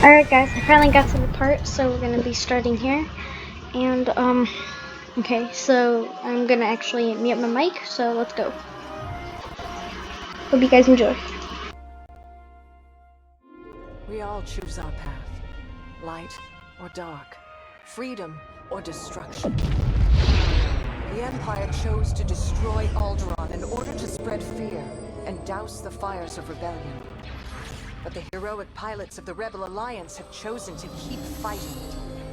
Alright guys, I finally got to the part, so we're gonna be starting here. And, okay, so I'm gonna actually mute my mic, so let's go. Hope you guys enjoy. We all choose our path. Light or dark. Freedom or destruction. The Empire chose to destroy Alderaan in order to spread fear and douse the fires of rebellion. But the heroic pilots of the Rebel Alliance have chosen to keep fighting,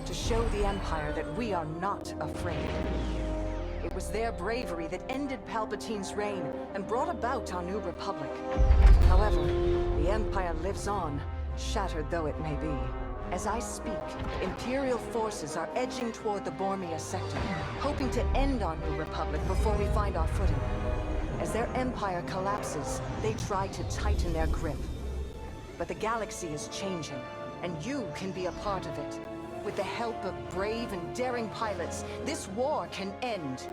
to show the Empire that we are not afraid. It was their bravery that ended Palpatine's reign and brought about our new Republic. However, the Empire lives on, shattered though it may be. As I speak, Imperial forces are edging toward the Bormia sector, hoping to end our new Republic before we find our footing. As their empire collapses, they try to tighten their grip. But the galaxy is changing, and you can be a part of it. With the help of brave and daring pilots, this war can end.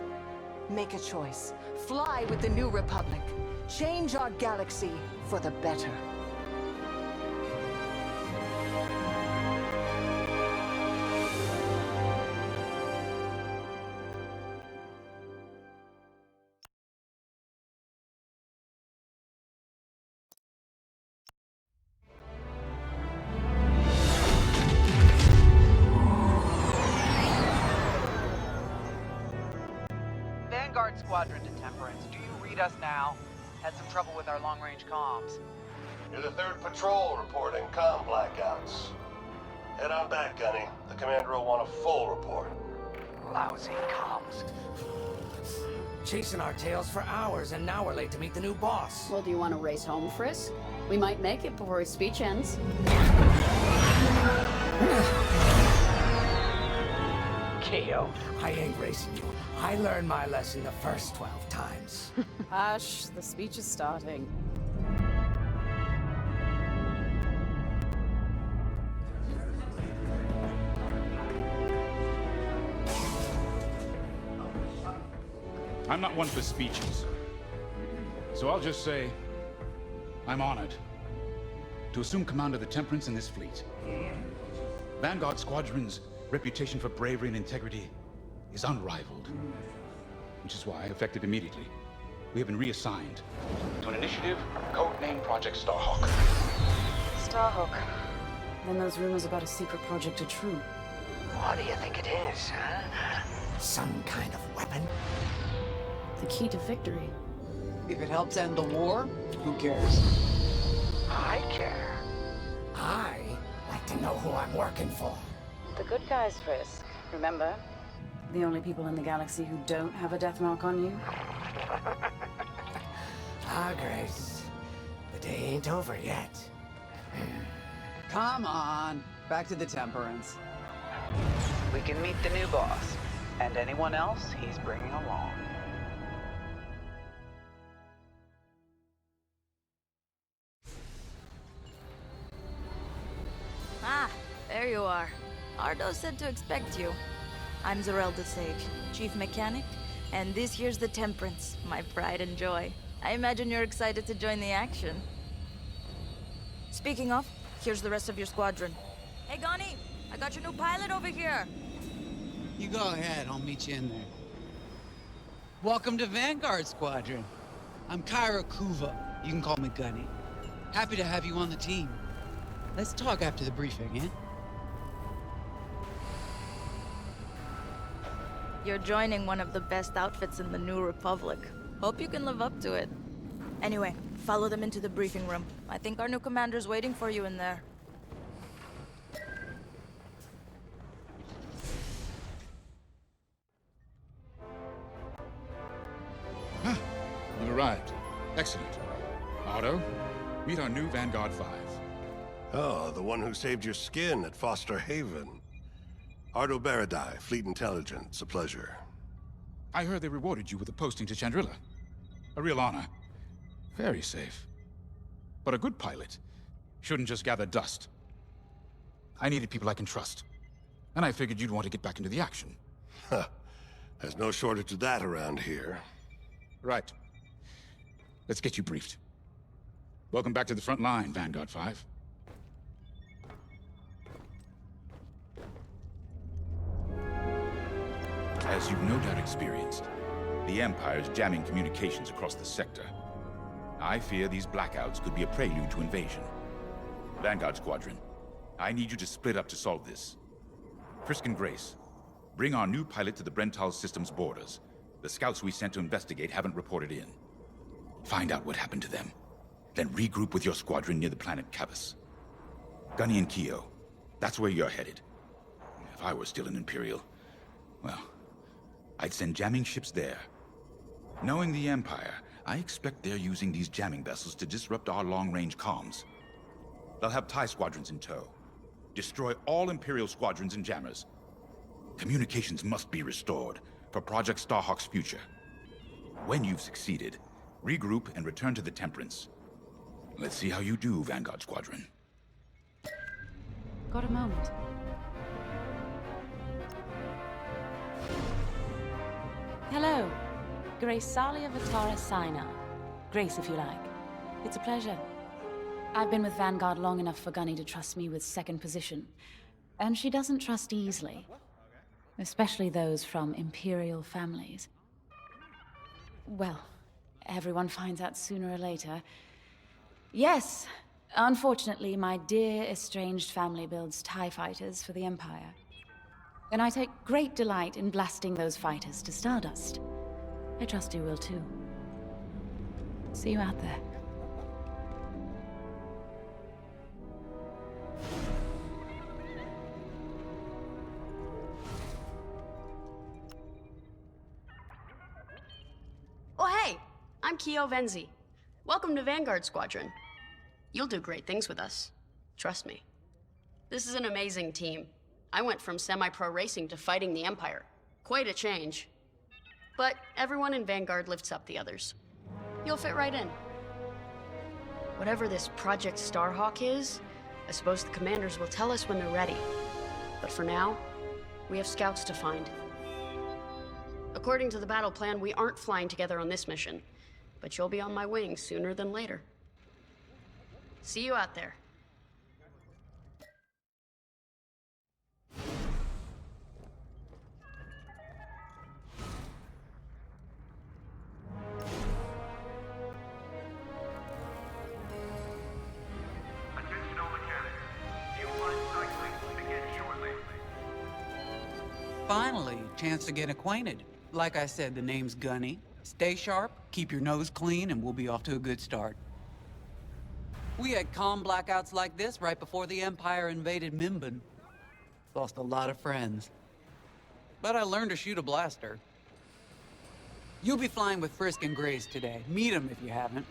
Make a choice. Fly with the new Republic. Change our galaxy for the better. Vanguard Squadron to Temperance, do you read us now? Had some trouble with our long-range comms. You're the 3rd patrol reporting comm blackouts. Head on back, Gunny. The commander will want a full report. Lousy comms. Chasing our tails for hours, and now we're late to meet the new boss. Well, do you want to race home, Frisk? We might make it before his speech ends. Keo, I ain't racing you. I learned my lesson the first 12 times. Hush, the speech is starting. I'm not one for speeches. So I'll just say, I'm honored to assume command of the Temperance in this fleet. Vanguard Squadron's reputation for bravery and integrity is unrivaled, which is why, effective immediately, we have been reassigned to an initiative codenamed Project Starhawk. Starhawk. Then those rumors about a secret project are true. What do you think it is, huh? Some kind of weapon? The key to victory. If it helps end the war, who cares? I care. I like to know who I'm working for. The good guys, Frisk. Remember? The only people in the galaxy who don't have a death mark on you? Ah, Grace. The day ain't over yet. Come on, back to the Temperance. We can meet the new boss, and anyone else he's bringing along. Ah, there you are. Ardo said to expect you. I'm Zarelda Sage, Chief Mechanic, and this here's the Temperance, my pride and joy. I imagine you're excited to join the action. Speaking of, here's the rest of your squadron. Hey, Gonnie, I got your new pilot over here. You go ahead, I'll meet you in there. Welcome to Vanguard Squadron. I'm Kyra Kuva. You can call me Gunny. Happy to have you on the team. Let's talk after the briefing, eh? You're joining one of the best outfits in the New Republic. Hope you can live up to it. Anyway, follow them into the briefing room. I think our new commander's waiting for you in there. You've arrived. Excellent. Otto, meet our new Vanguard 5. Oh, the one who saved your skin at Foster Haven. Ardo Baradai, Fleet Intelligence. A pleasure. I heard they rewarded you with a posting to Chandrila. A real honor. Very safe. But a good pilot shouldn't just gather dust. I needed people I can trust. And I figured you'd want to get back into the action. Huh. There's no shortage of that around here. Right. Let's get you briefed. Welcome back to the front line, Vanguard 5. As you've no doubt experienced, the Empire is jamming communications across the sector. I fear these blackouts could be a prelude to invasion. Vanguard Squadron, I need you to split up to solve this. Frisk and Grace, bring our new pilot to the Brental system's borders. The scouts we sent to investigate haven't reported in. Find out what happened to them. Then regroup with your squadron near the planet Cavus. Gunny and Keo, that's where you're headed. If I were still an Imperial, well, I'd send jamming ships there. Knowing the Empire, I expect they're using these jamming vessels to disrupt our long-range comms. They'll have TIE squadrons in tow. Destroy all Imperial squadrons and jammers. Communications must be restored for Project Starhawk's future. When you've succeeded, regroup and return to the Temperance. Let's see how you do, Vanguard Squadron. Got a moment? Hello. Grace Salia Vatara Sina. Grace, if you like. It's a pleasure. I've been with Vanguard long enough for Gunny to trust me with second position. And she doesn't trust easily. Especially those from Imperial families. Well, everyone finds out sooner or later. Yes, unfortunately, my dear estranged family builds TIE fighters for the Empire. And I take great delight in blasting those fighters to stardust. I trust you will too. See you out there. Oh hey, I'm Keo Venzi. Welcome to Vanguard Squadron. You'll do great things with us. Trust me. This is an amazing team. I went from semi-pro racing to fighting the Empire. Quite a change. But everyone in Vanguard lifts up the others. You'll fit right in. Whatever this Project Starhawk is, I suppose the commanders will tell us when they're ready. But for now, we have scouts to find. According to the battle plan, we aren't flying together on this mission, but you'll be on my wing sooner than later. See you out there. Attention all mechanics. Fuel line cycling will begin shortly. Finally, chance to get acquainted. Like I said, the name's Gunny. Stay sharp, keep your nose clean, and we'll be off to a good start. We had comm blackouts like this right before the Empire invaded Mimban. Lost a lot of friends. But I learned to shoot a blaster. You'll be flying with Frisk and Grace today. Meet them if you haven't.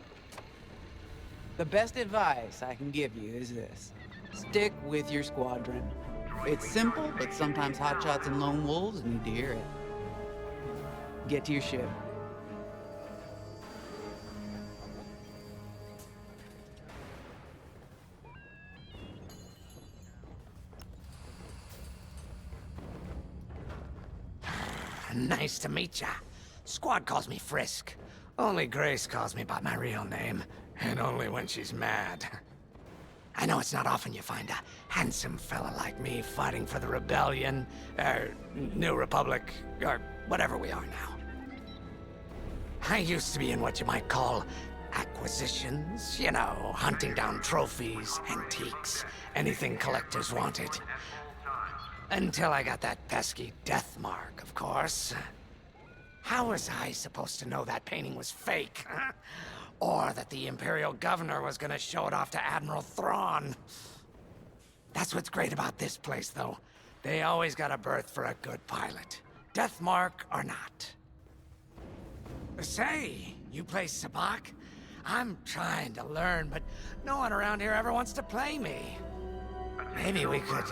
The best advice I can give you is this. Stick with your squadron. It's simple, but sometimes hotshots and lone wolves need to hear it. Get to your ship. Nice to meet ya. Squad calls me Frisk. Only Grace calls me by my real name, and only when she's mad. I know it's not often you find a handsome fella like me fighting for the Rebellion, or New Republic, or whatever we are now. I used to be in what you might call acquisitions, you know, hunting down trophies, antiques, anything collectors wanted. Until I got that pesky death mark, of course. How was I supposed to know that painting was fake? Huh? Or that the Imperial Governor was gonna show it off to Admiral Thrawn? That's what's great about this place, though. They always got a berth for a good pilot. Death mark or not. Say, you play Sabak? I'm trying to learn, but no one around here ever wants to play me. Maybe we could,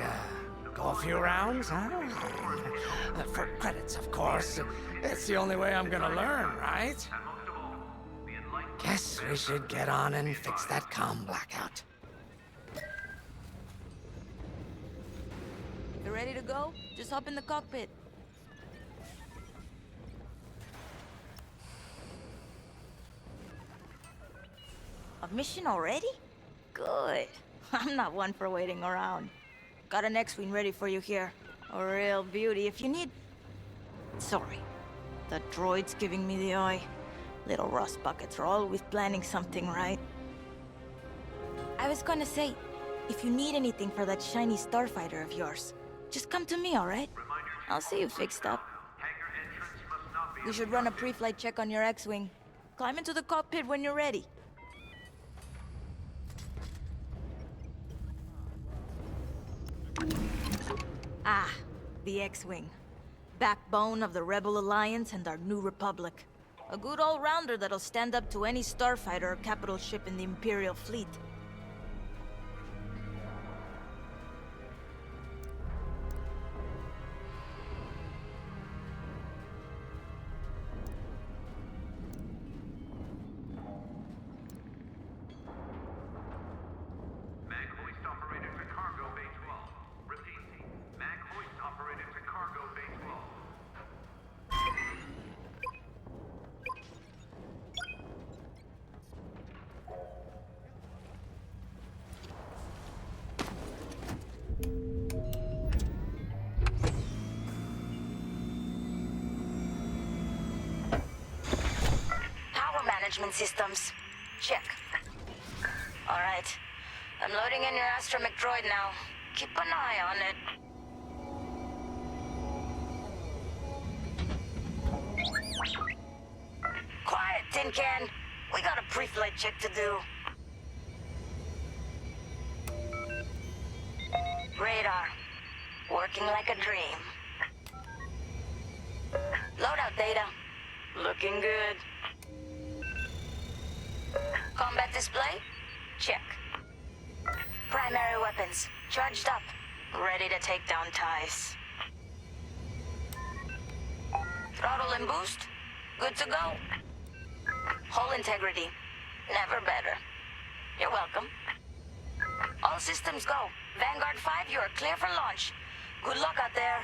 go a few rounds, huh? For credits, of course. It's the only way I'm gonna learn, right? Guess we should get on and fix that comm blackout. You ready to go? Just hop in the cockpit. A mission already? Good. I'm not one for waiting around. Got an X-Wing ready for you here. A real beauty if you need... Sorry. The droid's giving me the eye. Little rust buckets are always planning something, right? I was gonna say, if you need anything for that shiny starfighter of yours, just come to me, alright? I'll see you fixed up. We should run a pre-flight check on your X-Wing. Climb into the cockpit when you're ready. Ah, the X-Wing. Backbone of the Rebel Alliance and our new Republic. A good all-rounder that'll stand up to any starfighter or capital ship in the Imperial fleet. Mag hoist operated to cargo bay 12. Repeat. Mag hoist operated to cargo bay 12. Power management systems. Check. Alright. I'm loading in your astromech droid now. Keep an eye on it. Quiet, Tin Can. We got a pre-flight check to do. Radar. Working like a dream. Loadout data. Looking good. Combat display? Check. Primary weapons. Charged up. Ready to take down ties. Throttle and boost? Good to go. Hull integrity. Never better. You're welcome. All systems go. Vanguard 5, you are clear for launch. Good luck out there.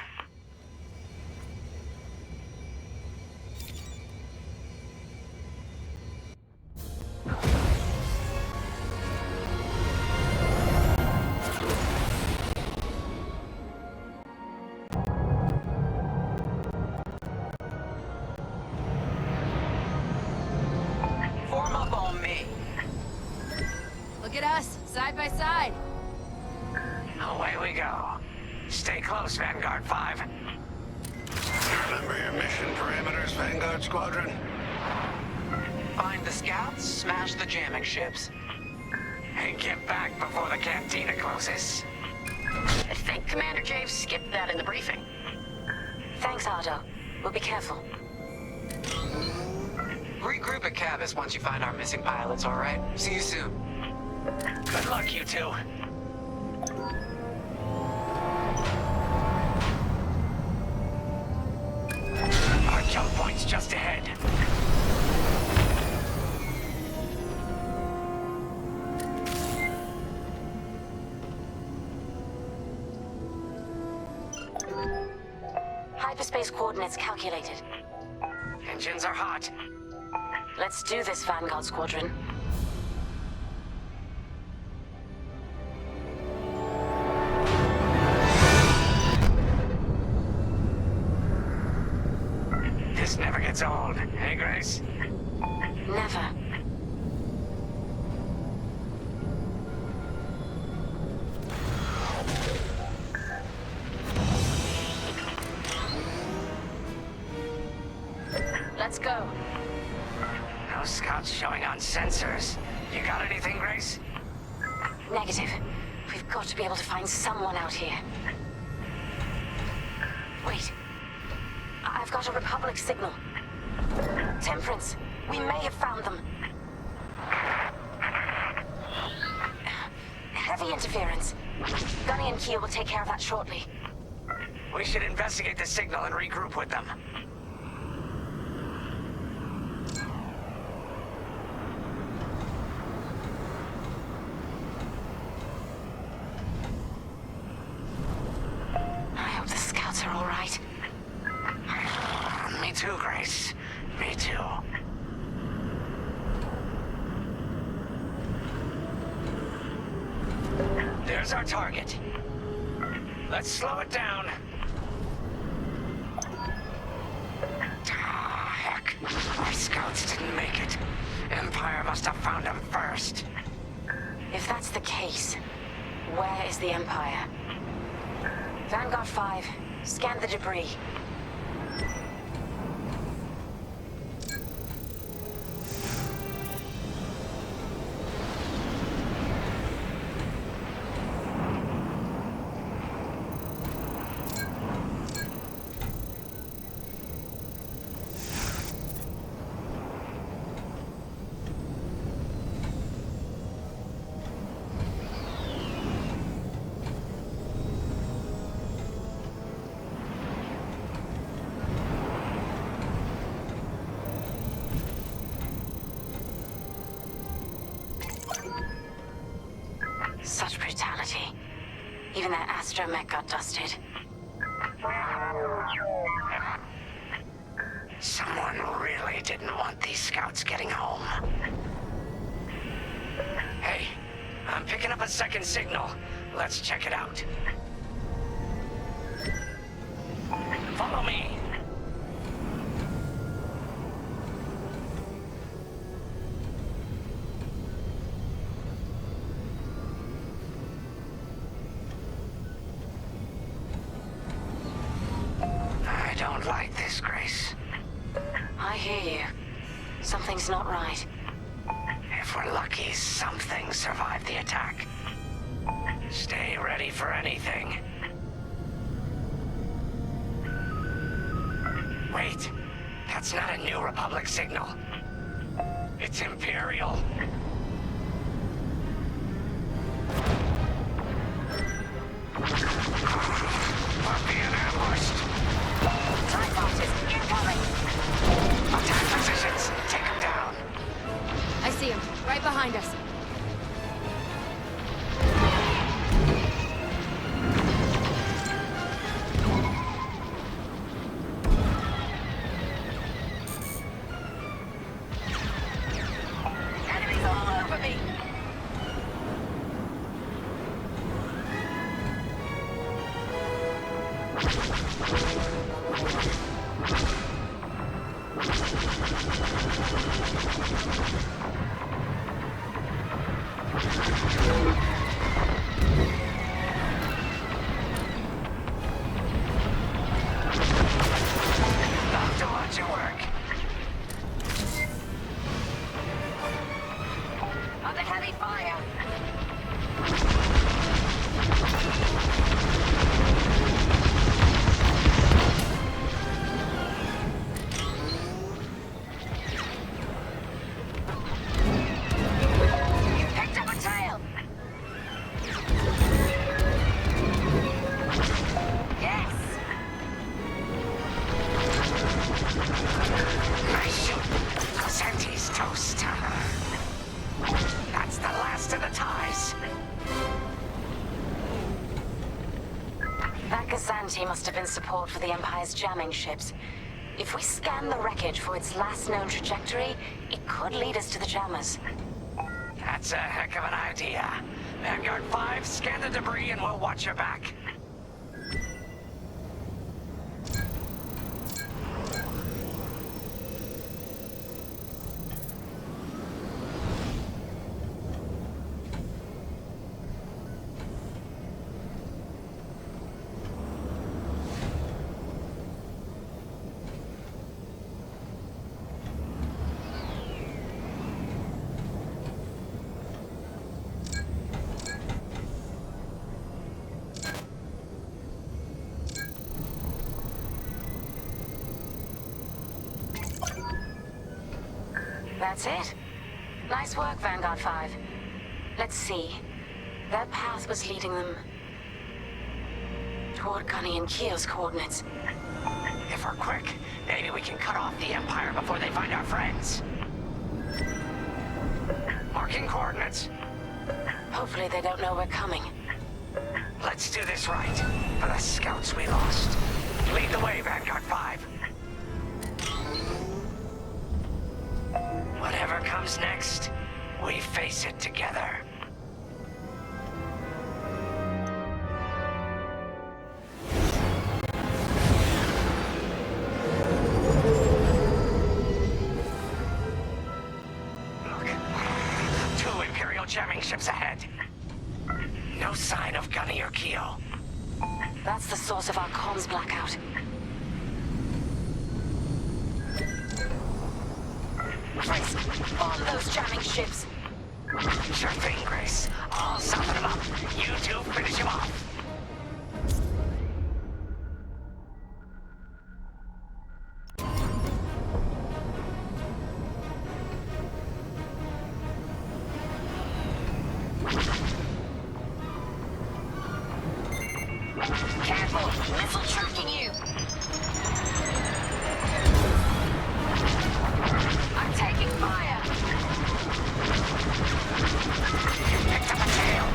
Form up on me. Look at us, side by side. Away we go. Stay close, Vanguard 5. Remember your mission parameters, Vanguard Squadron? Find the scouts, smash the jamming ships. And get back before the cantina closes. I think Commander Jave skipped that in the briefing. Thanks, Otto. We'll be careful. Regroup at Cabus once you find our missing pilots, alright? See you soon. Good luck, you two. Our jump point's just ahead. Hyperspace coordinates calculated. Engines are hot. Let's do this, Vanguard Squadron. This never gets old, hey, Grace? Never. Let's go. No scouts showing on sensors. You got anything, Grace? Negative. We've got to be able to find someone out here. Wait. I've got a Republic signal. Temperance. We may have found them. Heavy interference. Gunny and Keel will take care of that shortly. We should investigate the signal and regroup with them. I hope the scouts are all right. Me too, Grace. Me too. There's our target. Let's slow it down. Our scouts didn't make it. Empire must have found them first. If that's the case, where is the Empire? Vanguard 5, scan the debris. Such brutality. Even that astromech got dusted. Someone really didn't want these scouts getting home. Hey, I'm picking up a second signal. Let's check it out. Follow me. I don't like this, Grace. I hear you. Something's not right. If we're lucky, something survived the attack. Stay ready for anything. Wait, that's not a New Republic signal. It's Imperial. We're being ambushed. TIE fighters, incoming! Attack positions. Take them down. I see him, right behind us. Enemies all over me! Love to watch you work. Under heavy fire! Picked up a tail! Yes! Nice shoot. Cosenti's toast. That's the last of the ties. That Gazanti must have been support for the Empire's jamming ships. If we scan the wreckage for its last known trajectory, it could lead us to the jammers. That's a heck of an idea. Vanguard 5, scan the debris and we'll watch your back. That's it. Nice work, Vanguard 5. Let's see. That path was leading them toward Gunny and Keel's coordinates. If we're quick, maybe we can cut off the Empire before they find our friends. Marking coordinates. Hopefully they don't know we're coming. Let's do this right, for the scouts we lost. Lead the way, Vanguard 5. Whatever comes next, we face it together. No sign of Gunny or Keo. That's the source of our comms blackout. Frisk, bomb those jamming ships. Sure thing, Grace. I'll summon him up. You two finish him off. Careful! Missile tracking you! I'm taking fire! Picked up a tail.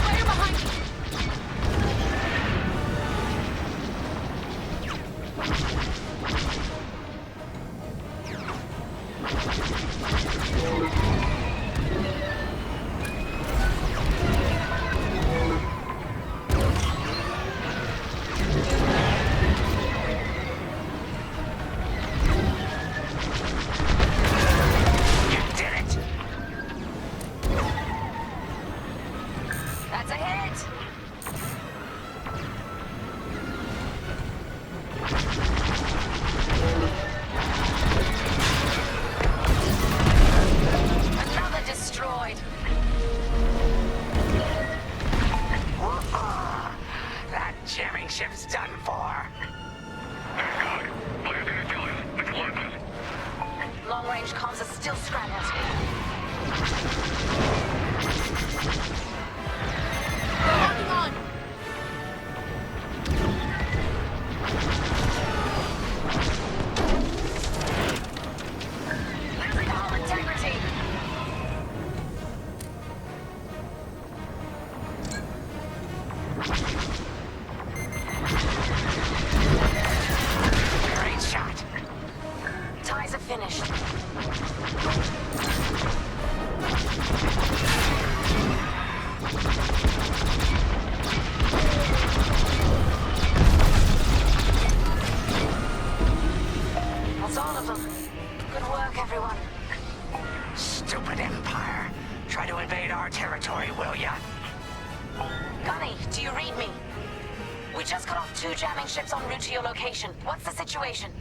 Fire behind me! You did it. That's a hit! Another destroyed! That jamming ship's done for. Vanguard, fire the intelligence. Which one is it? Long-range comms are still scrambled. Locking on! Losing all integrity! Great shot. Ties are finished. That's all of them. Good work, everyone. Stupid Empire. Try to invade our territory, will ya? Gunny, do you read me? We just got off 2 jamming ships en route to your location. What's the situation?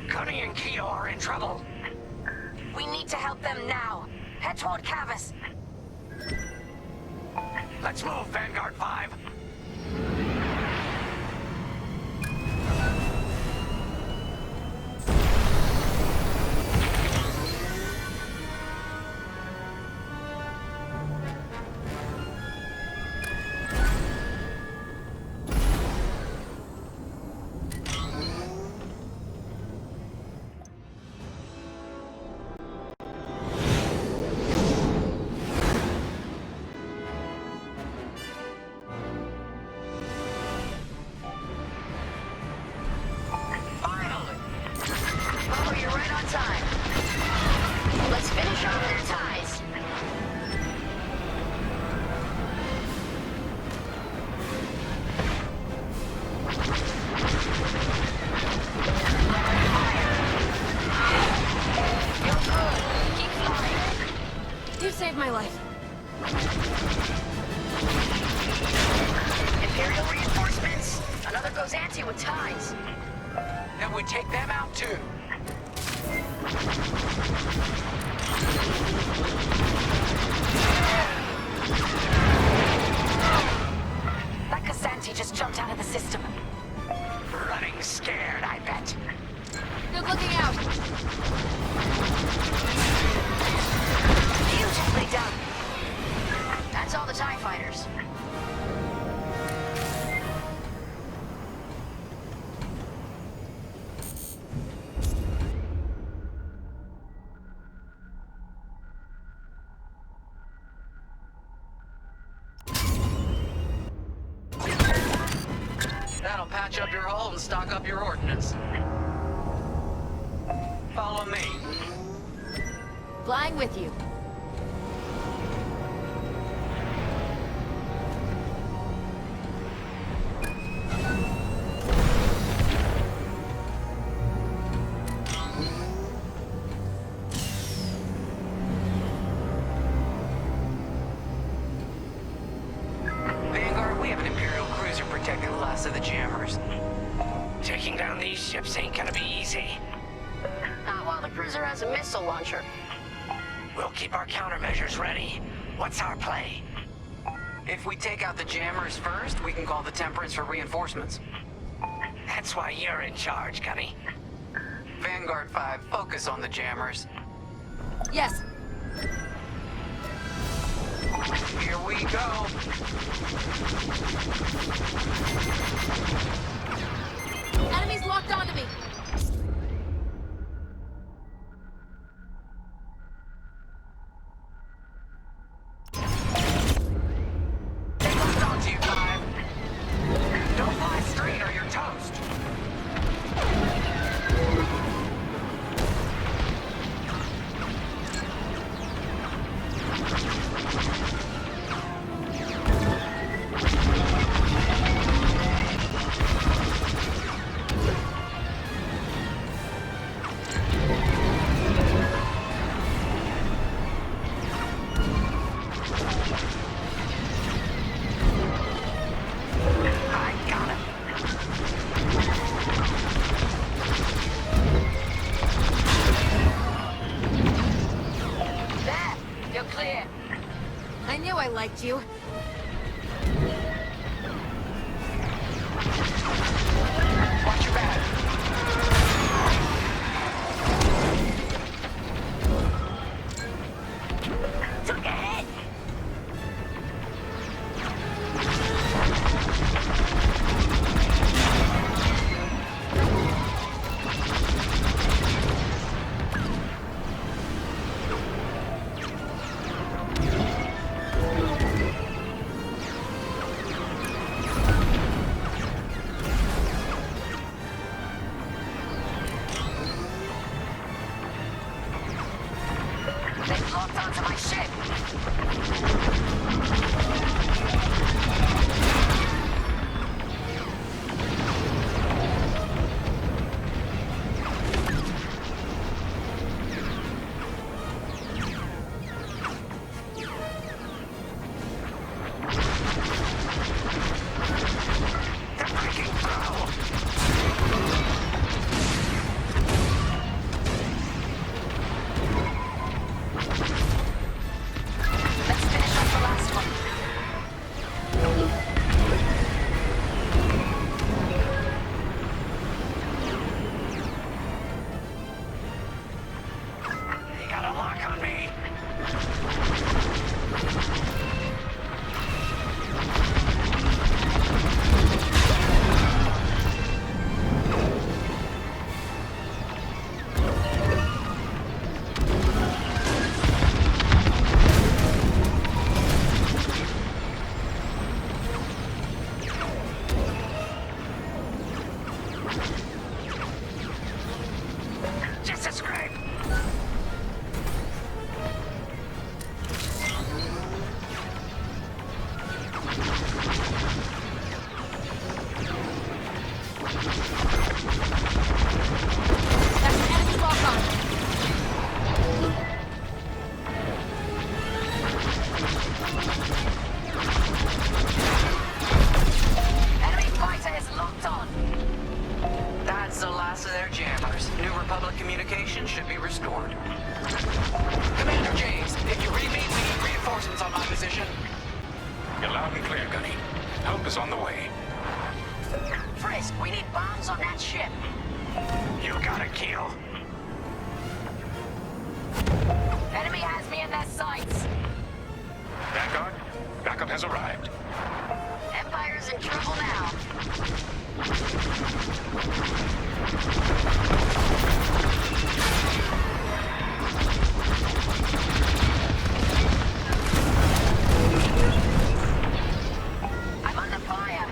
Gunny and Keo are in trouble. We need to help them now. Head toward Cavus. Let's move, Vanguard 5. Finally! Oh, you're right on time. Let's finish off their ties. You're good. Keep flying. You saved my life. Imperial reinforcements. Another goes anti with ties. Then we take them out too. That Cassanti just jumped out of the system. Running scared, I bet. Good looking out. Beautifully done. That's all the TIE fighters. patch up your hull and stock up your ordnance. Follow me. Flying with you. Vanguard, we have an Imperial cruiser protecting the last of the jammers. Taking down these ships ain't gonna be easy. Not while the cruiser has a missile launcher. We'll keep our countermeasures ready. What's our play? If we take out the jammers first, we can call the Temperance for reinforcements. That's why you're in charge, Gunny. Vanguard 5, focus on the jammers. Yes. Here we go. Enemies locked onto me. They locked onto you, 5. Don't fly straight or you're toast. I got him. There. You're clear. I knew I liked you. Watch your back. Took a hit. They locked onto my ship. They're breaking through. Let's finish off the last one. They got a lock on me. Just a scrape. That's an enemy lock on. Enemy fighter is locked on. That's the last of their jammers. New Republic communication should be restored. Commander James, if you read me, we need reinforcements on my position. You're loud and clear, Gunny. Help is on the way. Frisk, we need bombs on that ship. You got it, Keel. Enemy has me in their sights. Vanguard, backup has arrived. Empire's in trouble now. I'm under fire.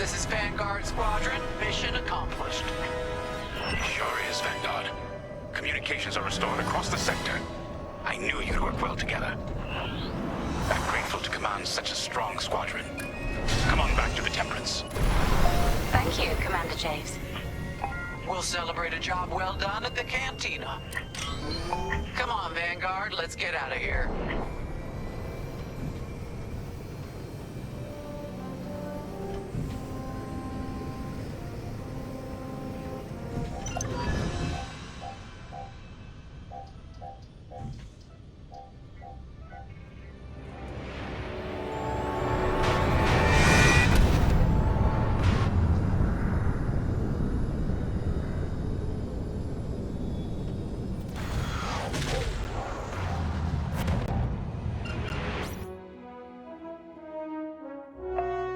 This is Vanguard Squadron. Mission accomplished. It sure is, Vanguard. Communications are restored across the sector. I knew you'd work well together. I'm grateful to command such a strong squadron. Come on back to the Temperance. Thank you, Commander Javes. We'll celebrate a job well done at the cantina. Come on, Vanguard, let's get out of here.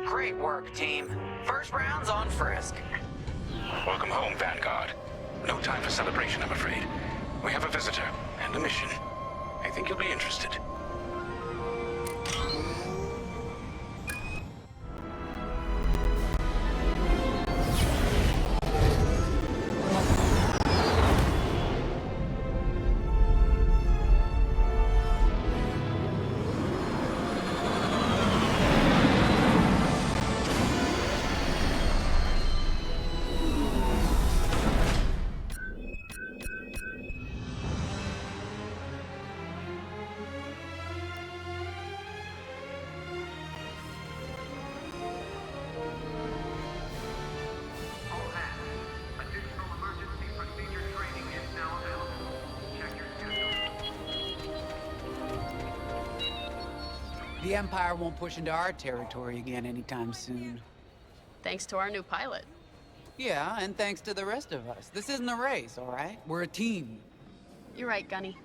Great work, team. First round's on Frisk. Welcome home, Vanguard. No time for celebration, I'm afraid. We have a visitor and a mission. I think you'll be interested. All hands. Additional emergency procedure training is now available. Check your schedule. The Empire won't push into our territory again anytime soon. Thanks to our new pilot. Yeah, and thanks to the rest of us. This isn't a race, all right? We're a team. You're right, Gunny.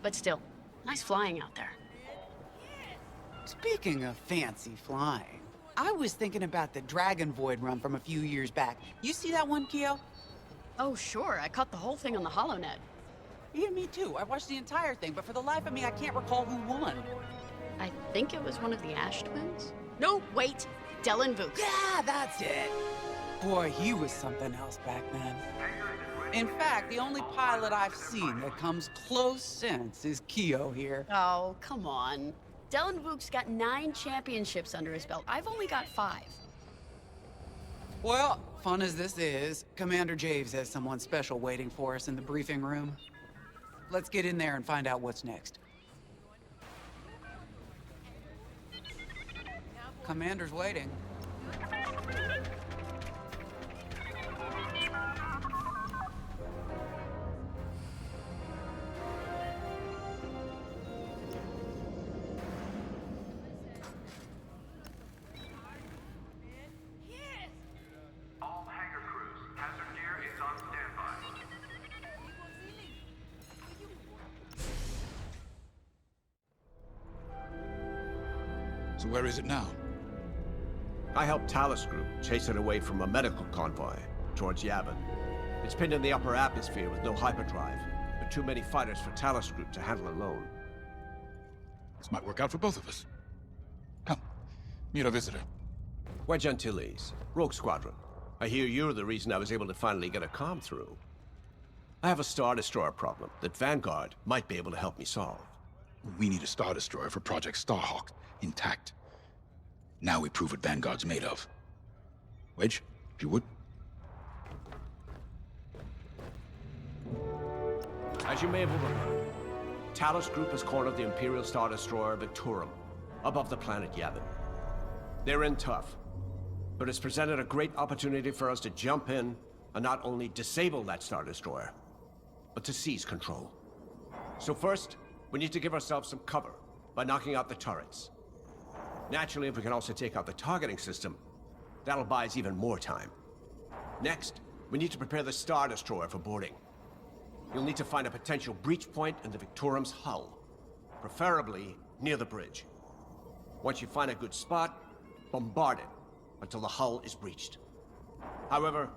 But still, nice flying out there. Speaking of fancy flying, I was thinking about the Dragon Void run from a few years back. You see that one, Keo? Oh, sure. I caught the whole thing on the HoloNet. Yeah, me too. I watched the entire thing, but for the life of me, I can't recall who won. I think it was one of the Ash twins? No, wait. Dylan Vooks. Yeah, that's it. Boy, he was something else back then. In fact, the only pilot I've seen that comes close since is Keo here. Oh, come on. Dylan Vooks got 9 championships under his belt. I've only got 5. Well, fun as this is, Commander Javes has someone special waiting for us in the briefing room. Let's get in there and find out what's next. Commander's waiting. All hangar crews, hazard gear is on standby. So where is it now? I helped Talus Group chase it away from a medical convoy towards Yavin. It's pinned in the upper atmosphere with no hyperdrive, but too many fighters for Talus Group to handle alone. This might work out for both of us. Come, meet our visitor. We're Gentiles, Rogue Squadron. I hear you're the reason I was able to finally get a comm through. I have a Star Destroyer problem that Vanguard might be able to help me solve. We need a Star Destroyer for Project Starhawk, intact. Now we prove what Vanguard's made of. Wedge, if you would. As you may have overheard, Talus Group has cornered the Imperial Star Destroyer Victorum, above the planet Yavin. They're in tough, but it's presented a great opportunity for us to jump in and not only disable that Star Destroyer, but to seize control. So first, we need to give ourselves some cover by knocking out the turrets. Naturally, if we can also take out the targeting system, that'll buy us even more time. Next, we need to prepare the Star Destroyer for boarding. You'll need to find a potential breach point in the Victorum's hull, preferably near the bridge. Once you find a good spot, bombard it until the hull is breached. However,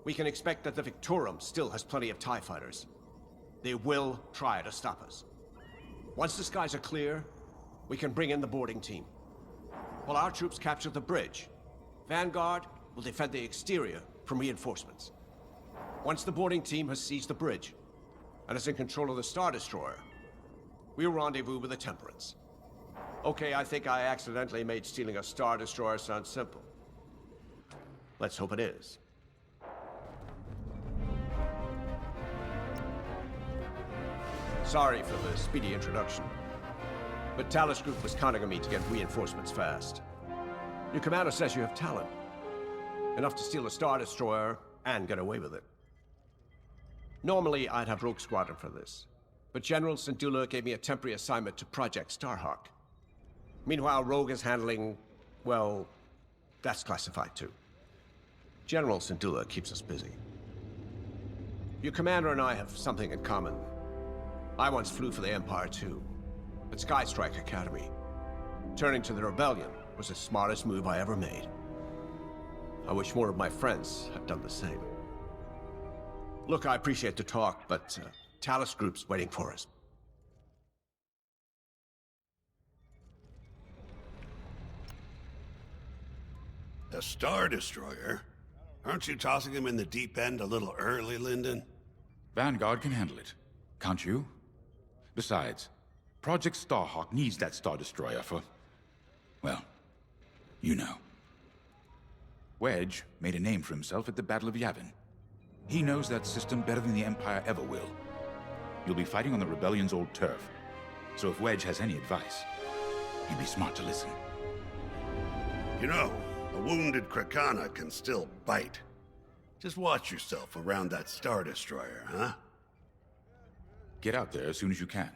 we can expect that the Victorum still has plenty of TIE fighters. They will try to stop us. Once the skies are clear, we can bring in the boarding team. While our troops capture the bridge, Vanguard will defend the exterior from reinforcements. Once the boarding team has seized the bridge and is in control of the Star Destroyer, we'll rendezvous with the Temperance. Okay, I think I accidentally made stealing a Star Destroyer sound simple. Let's hope it is. Sorry for the speedy introduction, but Talos Group was counting on me to get reinforcements fast. Your commander says you have talent. Enough to steal a Star Destroyer and get away with it. Normally, I'd have Rogue Squadron for this, but General Syndulla gave me a temporary assignment to Project Starhawk. Meanwhile, Rogue is handling, well, that's classified too. General Syndulla keeps us busy. Your commander and I have something in common. I once flew for the Empire too, at Skystrike Academy. Turning to the Rebellion was the smartest move I ever made. I wish more of my friends had done the same. Look, I appreciate the talk, but Talos Group's waiting for us. A Star Destroyer? Aren't you tossing him in the deep end a little early, Lyndon? Vanguard can handle it. Can't you? Besides, Project Starhawk needs that Star Destroyer for... well, you know. Wedge made a name for himself at the Battle of Yavin. He knows that system better than the Empire ever will. You'll be fighting on the Rebellion's old turf, so if Wedge has any advice, he'd be smart to listen. You know, a wounded Krakana can still bite. Just watch yourself around that Star Destroyer, huh? Get out there as soon as you can.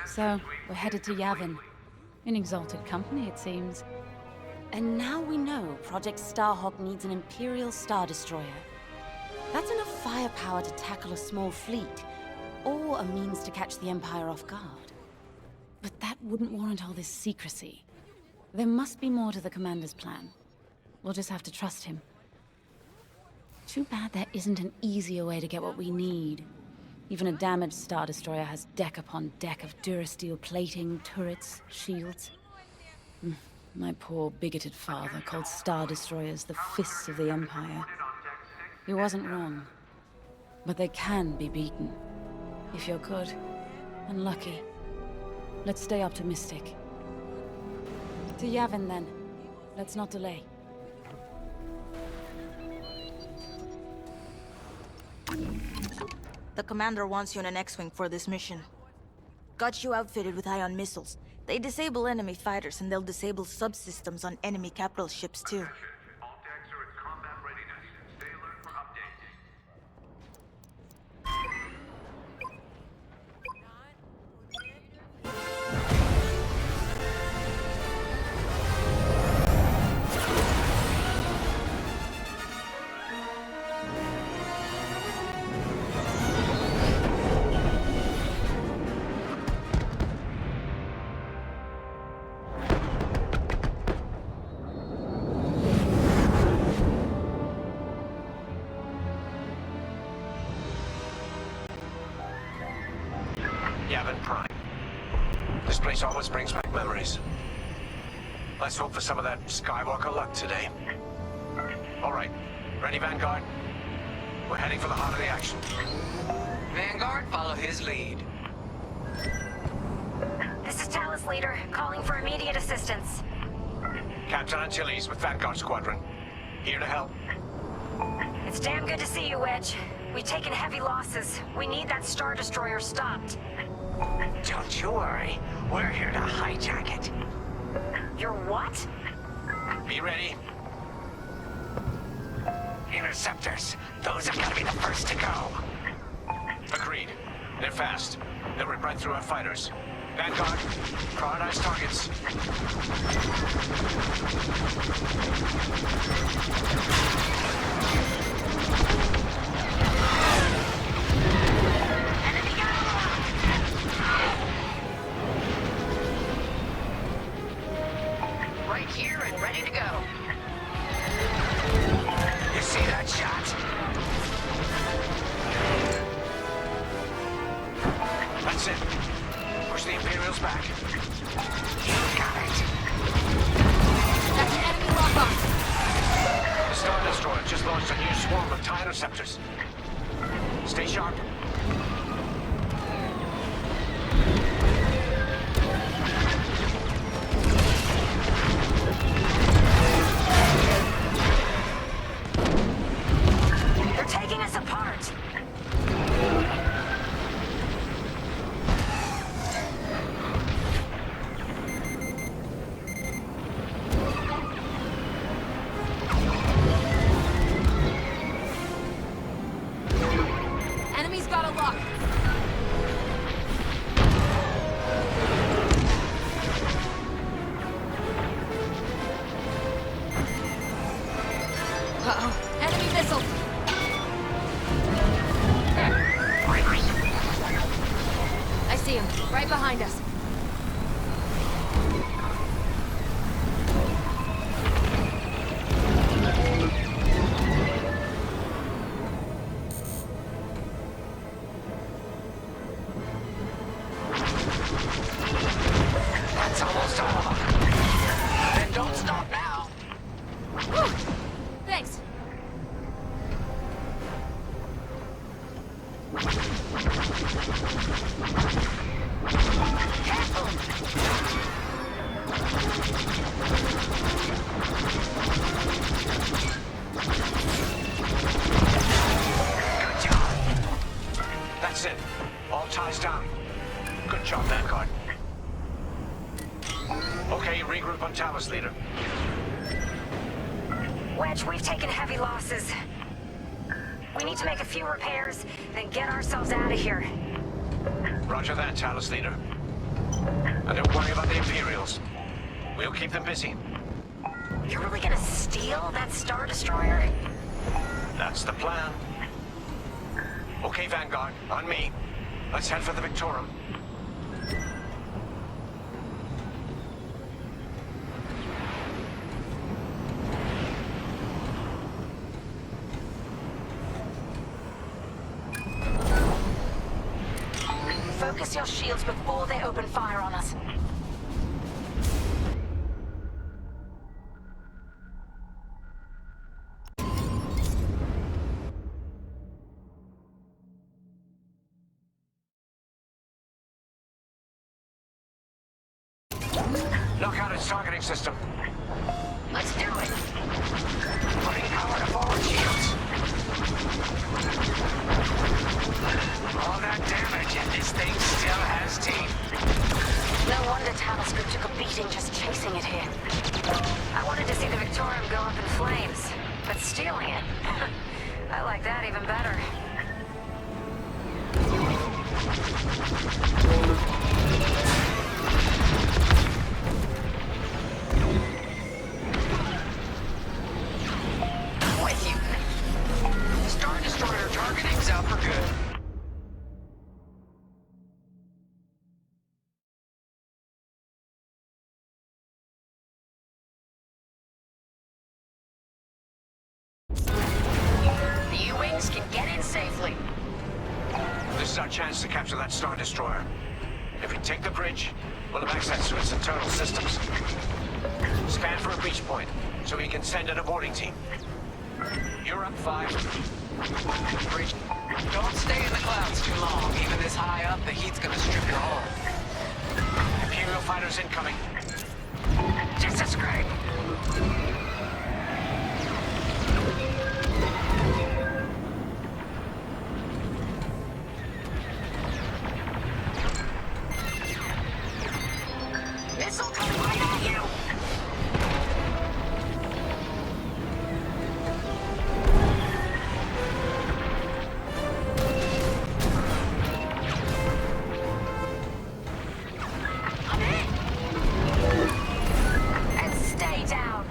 So, we're headed to Yavin. In exalted company, it seems. And now we know Project Starhawk needs an Imperial Star Destroyer. That's enough firepower to tackle a small fleet, or a means to catch the Empire off guard. But that wouldn't warrant all this secrecy. There must be more to the Commander's plan. We'll just have to trust him. Too bad there isn't an easier way to get what we need. Even a damaged Star Destroyer has deck upon deck of Durasteel plating, turrets, shields. My poor, bigoted father called Star Destroyers the fists of the Empire. He wasn't wrong. But they can be beaten. If you're good and lucky. Let's stay optimistic. To Yavin, then. Let's not delay. The commander wants you in an X-Wing for this mission. Got you outfitted with ion missiles. They disable enemy fighters, and they'll disable subsystems on enemy capital ships, too. All decks are at combat readiness. Stay alert for updates. Yavin Prime. This place always brings back memories. Let's hope for some of that Skywalker luck today. All right, ready, Vanguard? We're heading for the heart of the action. Vanguard, follow his lead. This is Talos Leader, calling for immediate assistance. Captain Antilles with Vanguard Squadron. Here to help. It's damn good to see you, Wedge. We've taken heavy losses. We need that Star Destroyer stopped. Don't you worry. We're here to hijack it. You're what? Be ready. Interceptors. Those are gonna be the first to go. Agreed. They're fast. They'll rip right through our fighters. Vanguard, prioritize targets. Right here and ready to go. You see that shot? That's it. Push the Imperials back. Got it. That's an enemy lock-on. The Star Destroyer just launched a new swarm of TIE interceptors. Stay sharp. They're taking us apart. Enemy's got a lock. Uh-oh. Enemy missile. I see him. Right behind us. That's almost all of them. Then don't stop now. Whew. Thanks. Good job. That's it. All ties down. Good job, Vanguard. Okay, regroup on Talos, leader. Wedge, we've taken heavy losses. We need to make a few repairs, then get ourselves out of here. Roger that, Talos, leader. And don't worry about the Imperials. We'll keep them busy. You're really gonna steal that Star Destroyer? That's the plan. Okay, Vanguard, on me. Let's head for the Victorum. Focus your shields before they open fire on us. Knock out its targeting system. Let's do it. Putting power to forward shields. All that damage and this thing still has teeth. No wonder Talos Group took a beating just chasing it here. I wanted to see the Victorium go up in flames, but stealing it, I like that even better. With you. Star Destroyer targeting's out for good. The U-Wings can get in safely. This is our chance to capture that Star Destroyer. If we take the bridge, we'll have access to its internal systems. Scan for a breach point, so we can send in a boarding team. You're up 5. Bridge. Don't stay in the clouds too long. Even this high up, the heat's gonna strip your hull. Imperial fighters incoming. Just a scrape. Missile coming right at you! And stay down.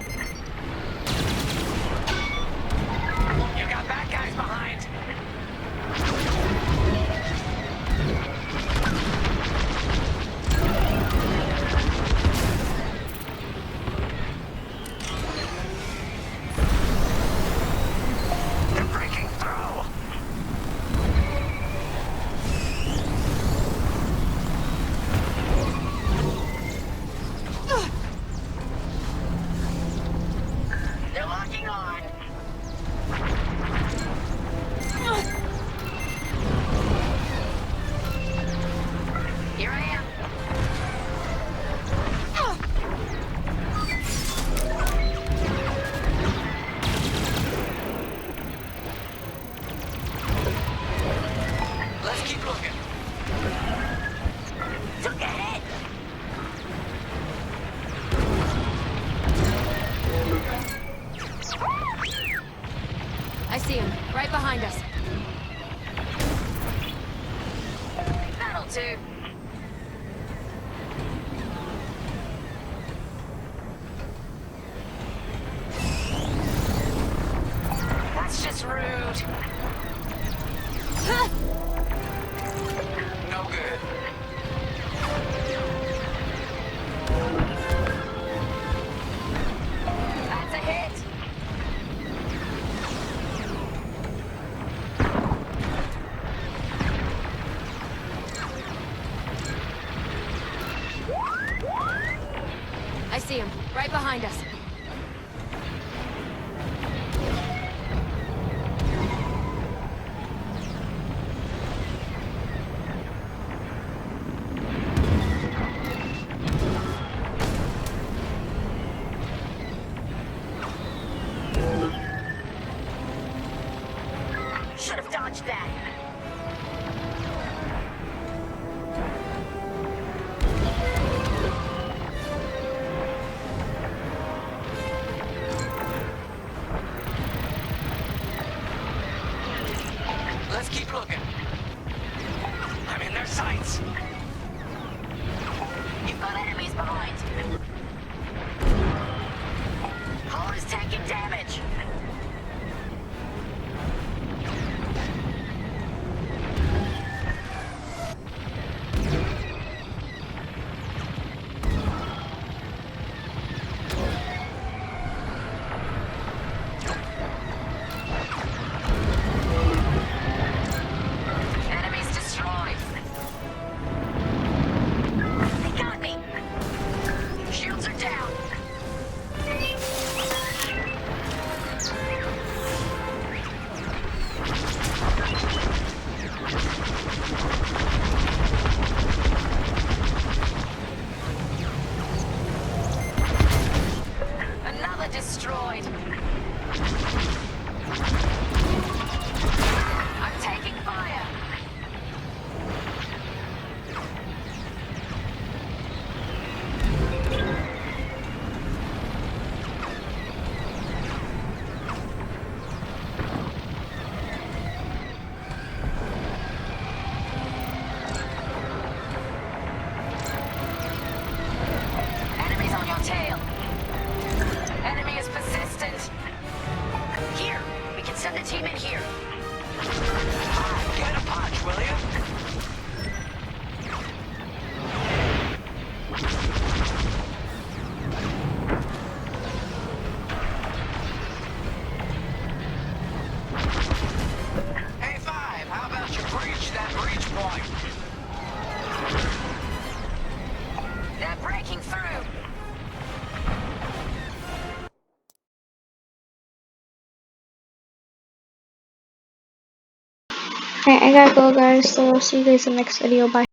too. That's just rude. No good. That's a hit. I see him, right behind us. Should have dodged that. Let's keep looking. I'm in their sights. You've got enemies behind. Hull is taking damage. Enemies destroyed. They got me. Shields are down. Another destroyed. I'm taking fire. Enemies on your tail. Enemy is persistent. Here, we can send a team in here. Get a punch, will you? Hey, Five, how about you breach that breach point? They're breaking through. Alright, I gotta go, guys, so I'll see you guys in the next video. Bye.